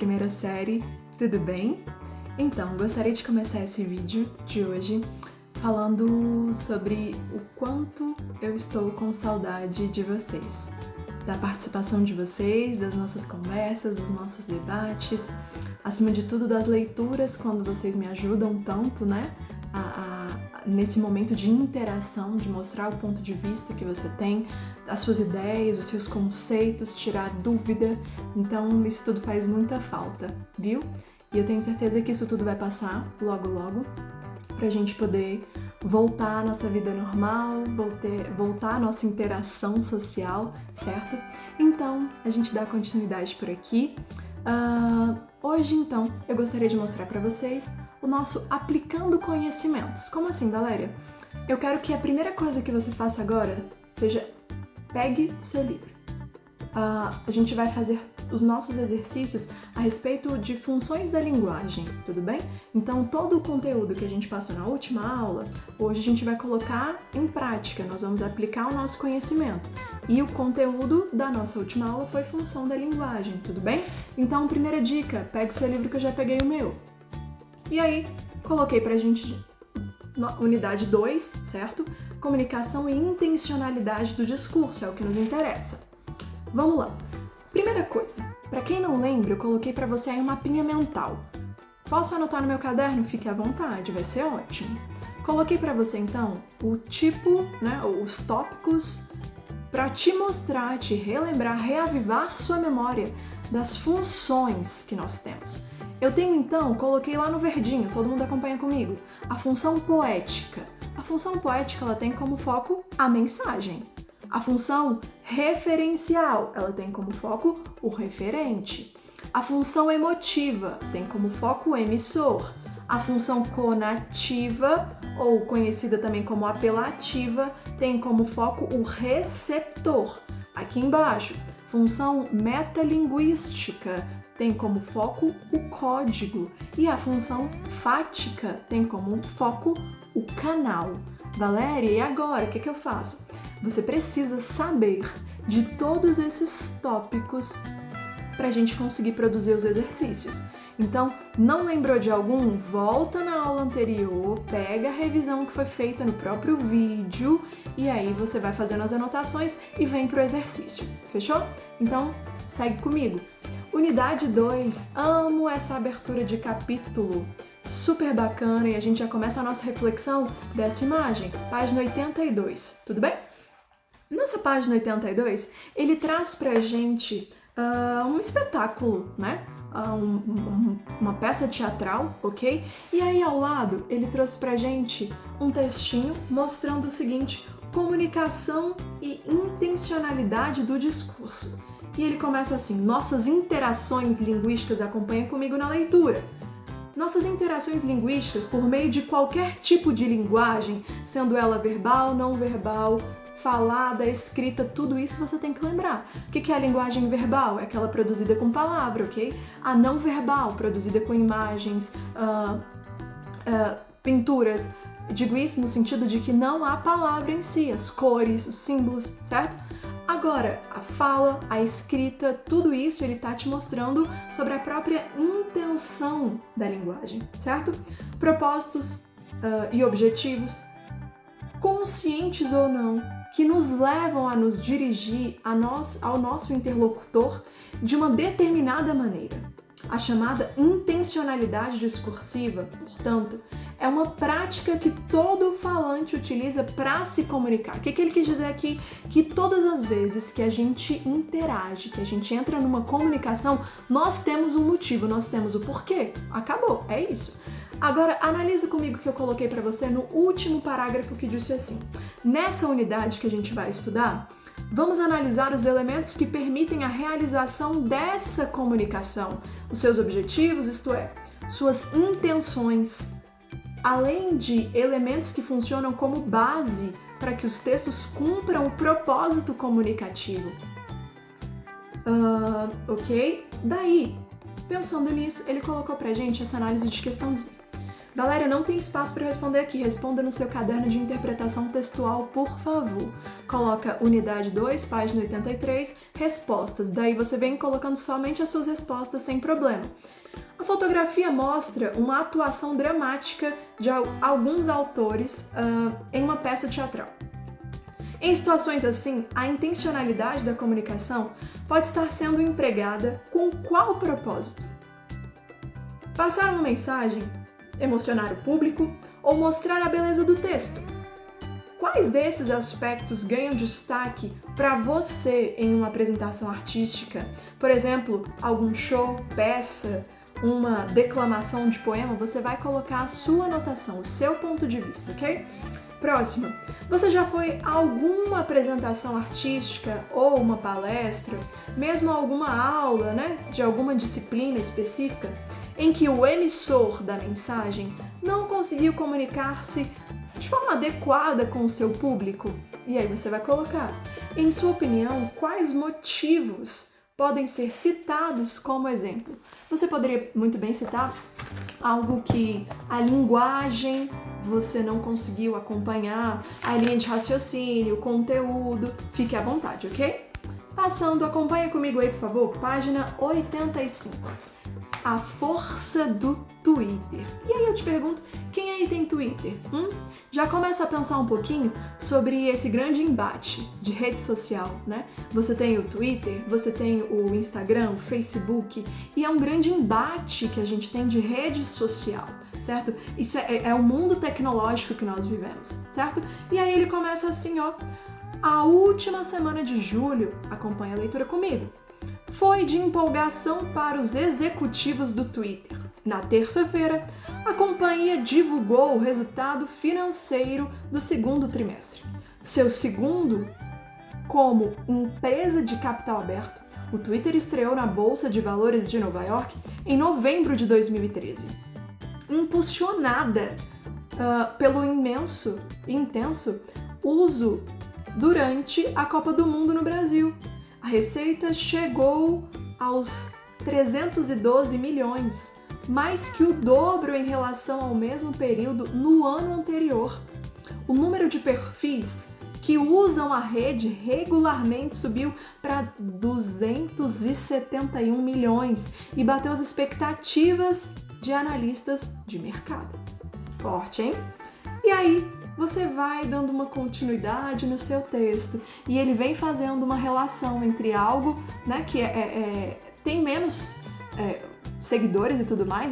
primeira série, tudo bem? Então, gostaria de começar esse vídeo de hoje falando sobre o quanto eu estou com saudade de vocês, da participação de vocês, das nossas conversas, dos nossos debates, acima de tudo das leituras, quando vocês me ajudam tanto, né, nesse momento de interação, de mostrar o ponto de vista que você tem, as suas ideias, os seus conceitos, tirar dúvida. Então isso tudo faz muita falta, viu? E eu tenho certeza que isso tudo vai passar logo logo, pra gente poder voltar à nossa vida normal, voltar à nossa interação social, certo? Então, a gente dá continuidade por aqui. Hoje, então, eu gostaria de mostrar para vocês o nosso Aplicando Conhecimentos. Como assim, Valéria? Eu quero que a primeira coisa que você faça agora seja pegue o seu livro. A gente vai fazer os nossos exercícios a respeito de funções da linguagem, tudo bem? Então, todo o conteúdo que a gente passou na última aula, hoje a gente vai colocar em prática, nós vamos aplicar o nosso conhecimento. E o conteúdo da nossa última aula foi função da linguagem, tudo bem? Então, primeira dica, pega o seu livro que eu já peguei o meu. E aí, coloquei pra gente unidade 2, certo? Comunicação e intencionalidade do discurso, é o que nos interessa. Vamos lá. Primeira coisa, para quem não lembra, eu coloquei para você aí um mapinha mental. Posso anotar no meu caderno? Fique à vontade, vai ser ótimo. Coloquei para você então o tipo, né, os tópicos para te mostrar, te relembrar, reavivar sua memória das funções que nós temos. Eu tenho então, coloquei lá no verdinho, todo mundo acompanha comigo, a função poética. A função poética ela tem como foco a mensagem. A função referencial, ela tem como foco o referente. A função emotiva tem como foco o emissor. A função conativa, ou conhecida também como apelativa, tem como foco o receptor. Aqui embaixo, função metalinguística tem como foco o código. E a função fática tem como foco o canal. Valéria, e agora? O que eu faço? Você precisa saber de todos esses tópicos para a gente conseguir produzir os exercícios. Então, não lembrou de algum? Volta na aula anterior, pega a revisão que foi feita no próprio vídeo e aí você vai fazendo as anotações e vem para o exercício. Fechou? Então, segue comigo. Unidade 2, amo essa abertura de capítulo, super bacana, e a gente já começa a nossa reflexão dessa imagem, página 82, tudo bem? Nessa página 82, ele traz pra gente um espetáculo, né? Uma peça teatral, ok? E aí ao lado, ele trouxe pra gente um textinho mostrando o seguinte: comunicação e intencionalidade do discurso. E ele começa assim: nossas interações linguísticas, acompanha comigo na leitura. Nossas interações linguísticas, por meio de qualquer tipo de linguagem, sendo ela verbal, não verbal, falada, escrita, tudo isso você tem que lembrar. O que é a linguagem verbal? É aquela produzida com palavra, ok? A não verbal, produzida com imagens, pinturas. Digo isso no sentido de que não há palavra em si, as cores, os símbolos, certo? Agora, a fala, a escrita, tudo isso ele tá te mostrando sobre a própria intenção da linguagem, certo? Propósitos e objetivos, conscientes ou não, que nos levam a nos dirigir ao nosso interlocutor de uma determinada maneira. A chamada intencionalidade discursiva, portanto, é uma prática que todo falante utiliza para se comunicar. O que ele quis dizer aqui? Que todas as vezes que a gente interage, que a gente entra numa comunicação, nós temos um motivo, nós temos o porquê. Acabou, é isso. Agora, analisa comigo o que eu coloquei para você no último parágrafo que disse assim: nessa unidade que a gente vai estudar, vamos analisar os elementos que permitem a realização dessa comunicação, os seus objetivos, isto é, suas intenções, além de elementos que funcionam como base para que os textos cumpram o propósito comunicativo. Ok? Daí, pensando nisso, ele colocou pra gente essa análise de questãozinha. Galera, não tem espaço para responder aqui. Responda no seu caderno de interpretação textual, por favor. Coloca unidade 2, página 83, respostas. Daí você vem colocando somente as suas respostas sem problema. A fotografia mostra uma atuação dramática de alguns autores em uma peça teatral. Em situações assim, a intencionalidade da comunicação pode estar sendo empregada com qual propósito? Passar uma mensagem, emocionar o público ou mostrar a beleza do texto? Quais desses aspectos ganham destaque para você em uma apresentação artística? Por exemplo, algum show, peça, uma declamação de poema, você vai colocar a sua anotação, o seu ponto de vista, ok? Próximo, você já foi a alguma apresentação artística ou uma palestra, mesmo alguma aula, de alguma disciplina específica, em que o emissor da mensagem não conseguiu comunicar-se de forma adequada com o seu público? E aí você vai colocar, em sua opinião, quais motivos podem ser citados como exemplo? Você poderia muito bem citar algo que a linguagem você não conseguiu acompanhar, a linha de raciocínio, o conteúdo, fique à vontade, ok? Passando, acompanha comigo aí, por favor, página 85. A força do Twitter. E aí eu te pergunto, quem aí tem Twitter? Já começa a pensar um pouquinho sobre esse grande embate de rede social, né? Você tem o Twitter, você tem o Instagram, o Facebook, e é um grande embate que a gente tem de rede social, certo? Isso é o mundo tecnológico que nós vivemos, certo? E aí ele começa assim, ó. A última semana de julho, acompanha a leitura comigo, foi de empolgação para os executivos do Twitter. Na terça-feira, a companhia divulgou o resultado financeiro do segundo trimestre. Seu segundo, como empresa de capital aberto, o Twitter estreou na Bolsa de Valores de Nova York em novembro de 2013. Impulsionada pelo imenso e intenso uso durante a Copa do Mundo no Brasil. A receita chegou aos 312 milhões, mais que o dobro em relação ao mesmo período no ano anterior. O número de perfis que usam a rede regularmente subiu para 271 milhões e bateu as expectativas de analistas de mercado. Forte, hein? E aí, você vai dando uma continuidade no seu texto e ele vem fazendo uma relação entre algo, que tem menos seguidores e tudo mais,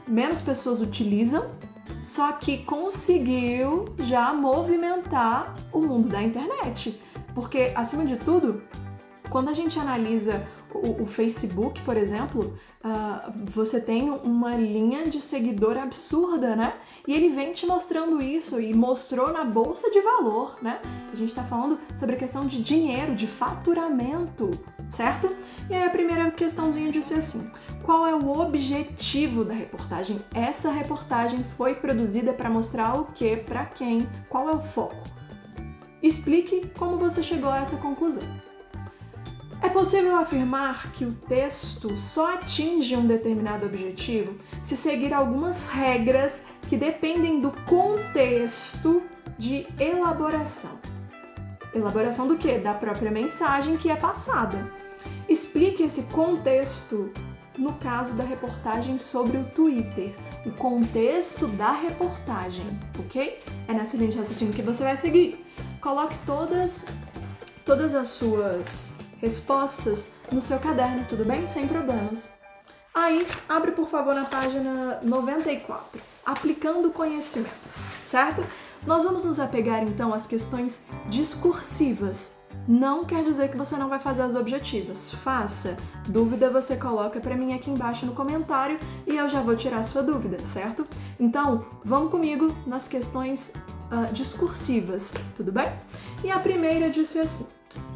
menos pessoas utilizam, só que conseguiu já movimentar o mundo da internet. Porque, acima de tudo, quando a gente analisa o Facebook, por exemplo, você tem uma linha de seguidor absurda, E ele vem te mostrando isso e mostrou na Bolsa de Valor, A gente está falando sobre a questão de dinheiro, de faturamento, certo? E aí a primeira questãozinha disse assim, qual é o objetivo da reportagem? Essa reportagem foi produzida para mostrar o quê? Para quem? Qual é o foco? Explique como você chegou a essa conclusão. É possível afirmar que o texto só atinge um determinado objetivo se seguir algumas regras que dependem do contexto de elaboração. Elaboração do quê? Da própria mensagem que é passada. Explique esse contexto no caso da reportagem sobre o Twitter. O contexto da reportagem, ok? É nessa linha de raciocínio que você vai seguir. Coloque todas as suas respostas no seu caderno, tudo bem? Sem problemas. Aí, abre por favor na página 94, aplicando conhecimentos, certo? Nós vamos nos apegar então às questões discursivas. Não quer dizer que você não vai fazer as objetivas. Faça. Dúvida você coloca para mim aqui embaixo no comentário e eu já vou tirar a sua dúvida, certo? Então, vamos comigo nas questões discursivas, tudo bem? E a primeira disse assim,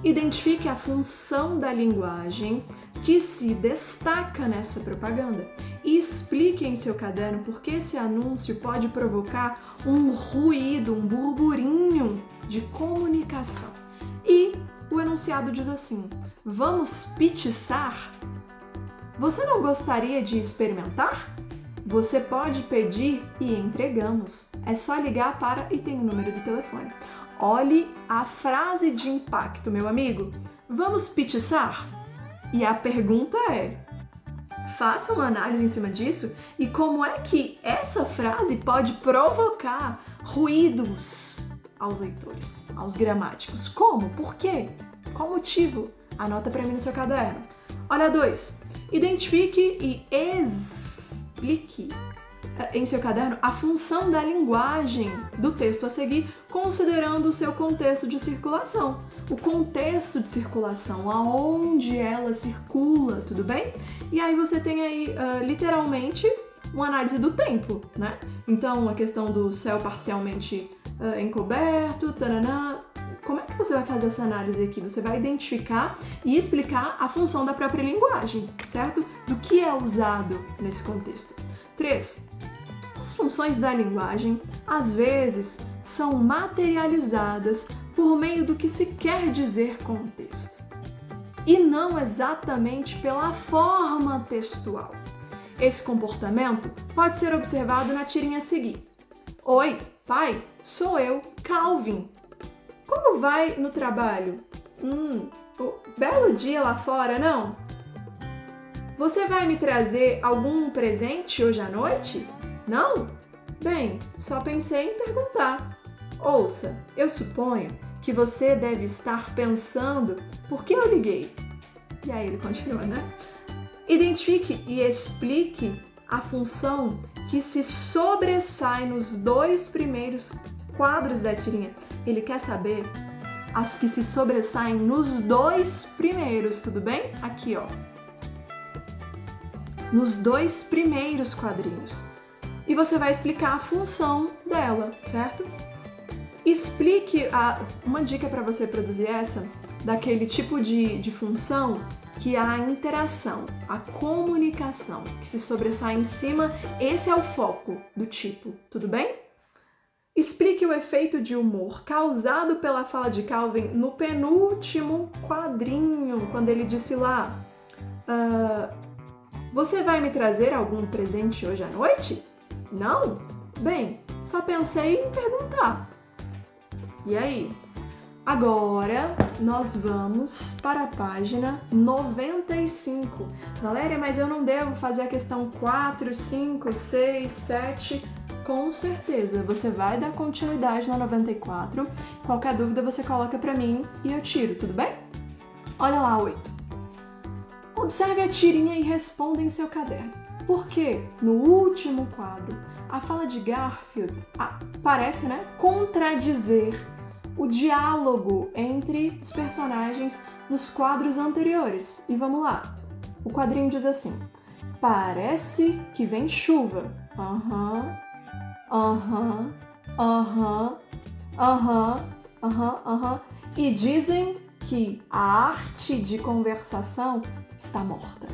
identifique a função da linguagem que se destaca nessa propaganda e explique em seu caderno por que esse anúncio pode provocar um ruído, um burburinho de comunicação. E o enunciado diz assim, vamos pitiçar? Você não gostaria de experimentar? Você pode pedir e entregamos. É só ligar para e tem o número do telefone. Olhe a frase de impacto, meu amigo. Vamos pitiçar? E a pergunta é: faça uma análise em cima disso e como é que essa frase pode provocar ruídos aos leitores, aos gramáticos. Como? Por quê? Qual motivo? Anota para mim no seu caderno. Olha 2. Identifique e explique em seu caderno a função da linguagem do texto a seguir, considerando o seu contexto de circulação. O contexto de circulação, aonde ela circula, tudo bem? E aí você tem aí, literalmente, uma análise do tempo, né? Então, a questão do céu parcialmente encoberto, taranã. Como é que você vai fazer essa análise aqui? Você vai identificar e explicar a função da própria linguagem, certo? Do que é usado nesse contexto. 3. As funções da linguagem, às vezes, são materializadas por meio do que se quer dizer com o texto, e não exatamente pela forma textual. Esse comportamento pode ser observado na tirinha a seguir. Oi, pai, sou eu, Calvin. Como vai no trabalho? Belo dia lá fora, não? Você vai me trazer algum presente hoje à noite? Não? Bem, só pensei em perguntar. Ouça, eu suponho que você deve estar pensando por que eu liguei. E aí ele continua, né? Identifique e explique a função que se sobressai nos 2 primeiros quadros da tirinha. Ele quer saber as que se sobressaem nos 2 primeiros, tudo bem? Aqui, ó. Nos 2 primeiros quadrinhos. E você vai explicar a função dela, certo? Explique uma dica para você produzir essa, daquele tipo de função que há a interação, a comunicação, que se sobressai em cima, esse é o foco do tipo, tudo bem? Explique o efeito de humor causado pela fala de Calvin no penúltimo quadrinho, quando ele disse lá, você vai me trazer algum presente hoje à noite? Não? Bem, só pensei em perguntar. E aí? Agora, nós vamos para a página 95. Valéria, mas eu não devo fazer a questão 4, 5, 6, 7... Com certeza, você vai dar continuidade na 94. Qualquer dúvida você coloca pra mim e eu tiro, tudo bem? Olha lá, 8. Observe a tirinha e responda em seu caderno. Por que, no último quadro, a fala de Garfield parece, né, contradizer o diálogo entre os personagens nos quadros anteriores? E vamos lá. O quadrinho diz assim: parece que vem chuva. E dizem que a arte de conversação está morta.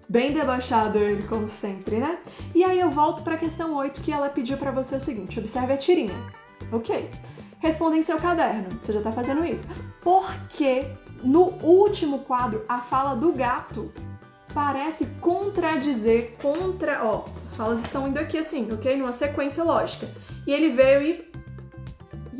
Bem debochado ele, como sempre, né? E aí eu volto para a questão 8, que ela pediu para você o seguinte: observe a tirinha. Ok. Responda em seu caderno. Você já está fazendo isso. Porque no último quadro, a fala do gato parece contradizer as falas estão indo aqui assim, ok? Numa sequência lógica. E ele veio e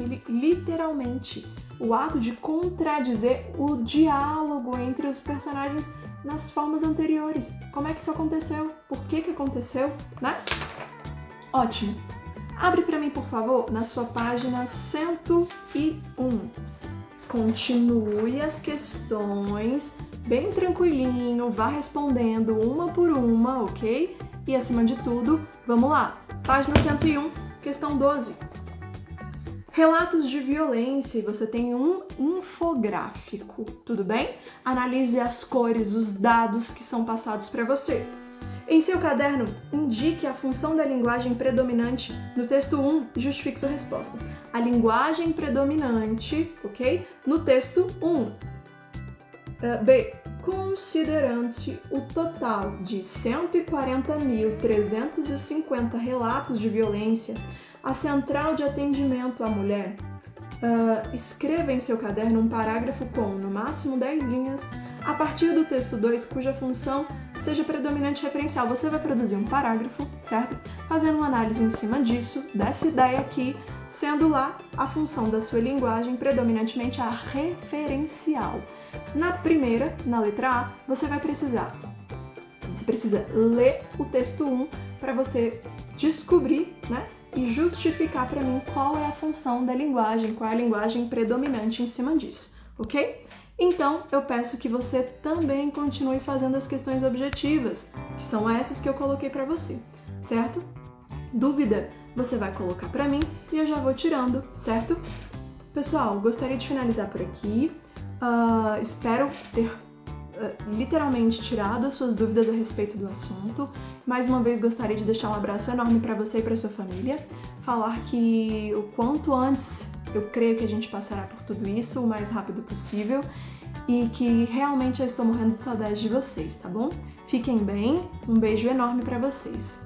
ele literalmente, o ato de contradizer o diálogo entre os personagens nas formas anteriores. Como é que isso aconteceu? Por que aconteceu, né? Ótimo. Abre para mim, por favor, na sua página 101. Continue as questões bem tranquilinho, vá respondendo uma por uma, ok? E acima de tudo, vamos lá. Página 101, questão 12. Relatos de violência, e você tem um infográfico, tudo bem? Analise as cores, os dados que são passados para você. Em seu caderno, indique a função da linguagem predominante no texto 1 e justifique sua resposta. A linguagem predominante, ok? No texto 1. B. Considerando-se o total de 140.350 relatos de violência, a Central de Atendimento à Mulher Escreva em seu caderno um parágrafo com, no máximo, 10 linhas, a partir do texto 2, cuja função seja predominante referencial. Você vai produzir um parágrafo, certo? Fazendo uma análise em cima disso, dessa ideia aqui, sendo lá a função da sua linguagem predominantemente a referencial. Na primeira, na letra A, você precisa ler o texto 1 para você descobrir, né, e justificar para mim qual é a função da linguagem, qual é a linguagem predominante em cima disso, ok? Então, eu peço que você também continue fazendo as questões objetivas, que são essas que eu coloquei para você, certo? Dúvida, você vai colocar para mim e eu já vou tirando, certo? Pessoal, gostaria de finalizar por aqui. Espero ter literalmente tirado as suas dúvidas a respeito do assunto. Mais uma vez, gostaria de deixar um abraço enorme para você e para sua família. Falar que o quanto antes eu creio que a gente passará por tudo isso o mais rápido possível e que realmente eu estou morrendo de saudade de vocês, tá bom? Fiquem bem, um beijo enorme para vocês.